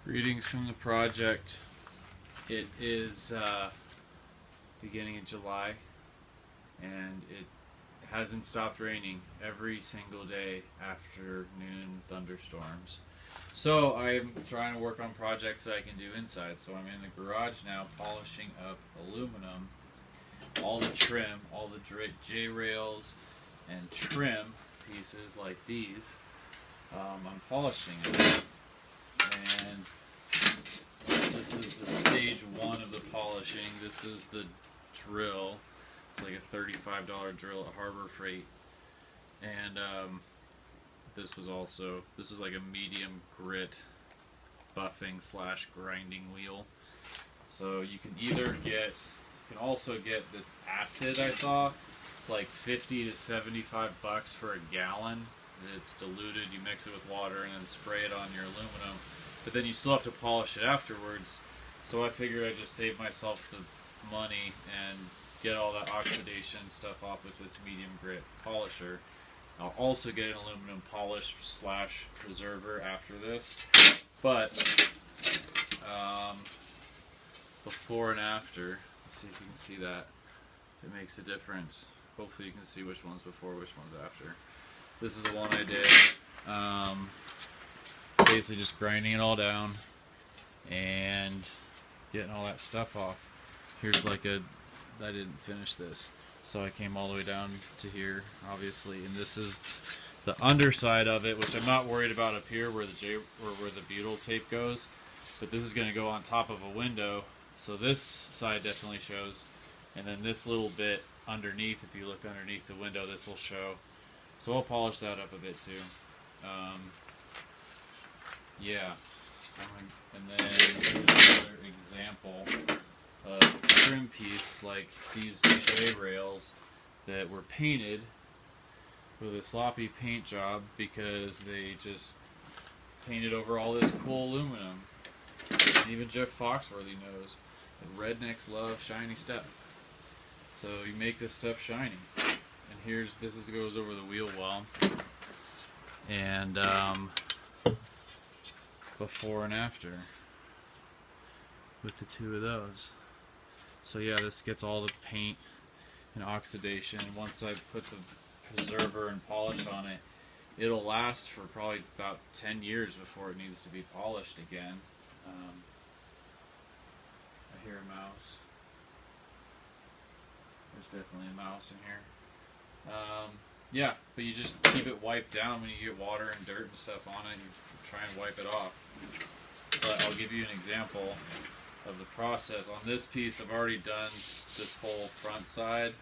Greetings from the project. It is beginning of July, and it hasn't stopped raining every single day afternoon thunderstorms. So I'm trying to work on projects that I can do inside. So I'm in the garage now polishing up aluminum, all the trim, all the J-rails and trim pieces like these. I'm polishing it. And this is the stage one of the polishing. This is the drill. It's like a $35 drill at Harbor Freight. And this was like a medium grit buffing / grinding wheel. So you can also get this acid I saw. It's like 50 to 75 bucks for a gallon. It's diluted, you mix it with water and then spray it on your aluminum. But then you still have to polish it afterwards. So I figured I'd just save myself the money and get all that oxidation stuff off with this medium grit polisher. I'll also get an aluminum polish / preserver after this. But before and after, let's see if you can see that. If it makes a difference. Hopefully you can see which one's before, which one's after. This is the one I did. Basically just grinding it all down and getting all that stuff off. Here's I didn't finish this, so I came all the way down to here, obviously, and this is the underside of it, which I'm not worried about up here where the butyl tape goes, but this is going to go on top of a window, so this side definitely shows, and then this little bit underneath, if you look underneath the window, this will show. So I'll polish that up a bit too. Yeah. And then here's another example of a trim piece, like these J-rails that were painted with a sloppy paint job because they just painted over all this cool aluminum. And even Jeff Foxworthy knows that rednecks love shiny stuff. So you make this stuff shiny. And goes over the wheel well, and before and after with the two of those. So yeah, this gets all the paint and oxidation. Once I put the preserver and polish on it, it'll last for probably about 10 years before it needs to be polished again. I hear a mouse. There's definitely a mouse in here. Yeah, but you just keep it wiped down when you get water and dirt and stuff on it. You try and wipe it off. But I'll give you an example of the process. On this piece, I've already done this whole front side.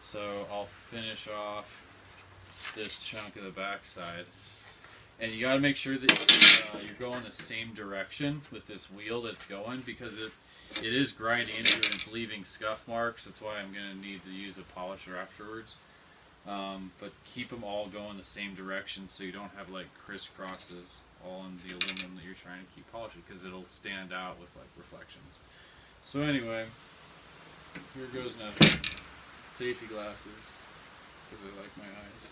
So I'll finish off this chunk of the back side. And you got to make sure that you're going the same direction with this wheel that's going, because it is grinding into it and it's leaving scuff marks. That's why I'm going to need to use a polisher afterwards. But keep them all going the same direction so you don't have like crisscrosses all in the aluminum that you're trying to keep polishing, because it'll stand out with like reflections. So anyway, here goes nothing. Safety glasses, because I like my eyes.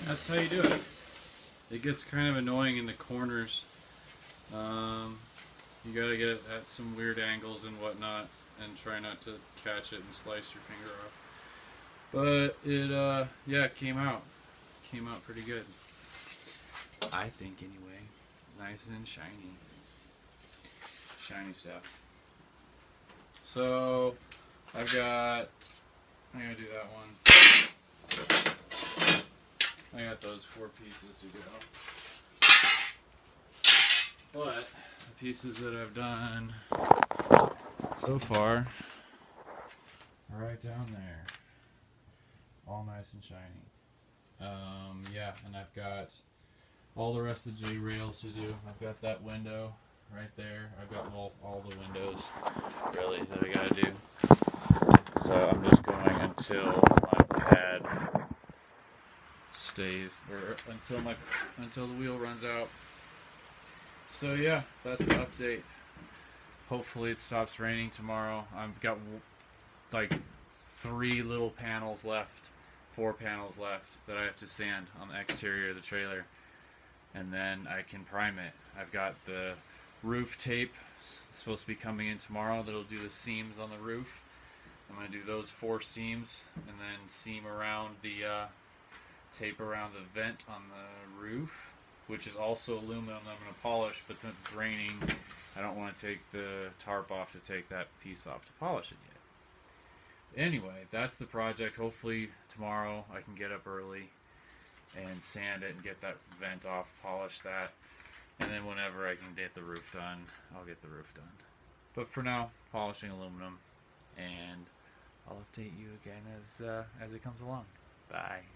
that's how you do it. It gets kind of annoying in the corners. You gotta get it at some weird angles and whatnot, and try not to catch it and slice your finger off. But it, yeah, it came out. Came out pretty good. I think, anyway. Nice and shiny. Shiny stuff. So, I'm gonna do that one. I got those 4 pieces to go. But the pieces that I've done so far are right down there. All nice and shiny. Yeah, and I've got all the rest of the J-rails to do. I've got that window right there. I've got all the windows, really, that I gotta do. So I'm just going until my pad stays, or until the wheel runs out. So yeah, that's the update. Hopefully it stops raining tomorrow. I've got like 3 little panels left, 4 panels left that I have to sand on the exterior of the trailer, and then I can prime it. I've got the roof tape supposed to be coming in tomorrow that'll do the seams on the roof. I'm going to do those 4 seams and then seam around the tape around the vent on the roof, which is also aluminum that I'm going to polish, but since it's raining, I don't want to take the tarp off to take that piece off to polish it yet. Anyway, that's the project. Hopefully tomorrow I can get up early and sand it and get that vent off, polish that, and then whenever I can get the roof done, I'll get the roof done. But for now, polishing aluminum, and I'll update you again as it comes along. Bye.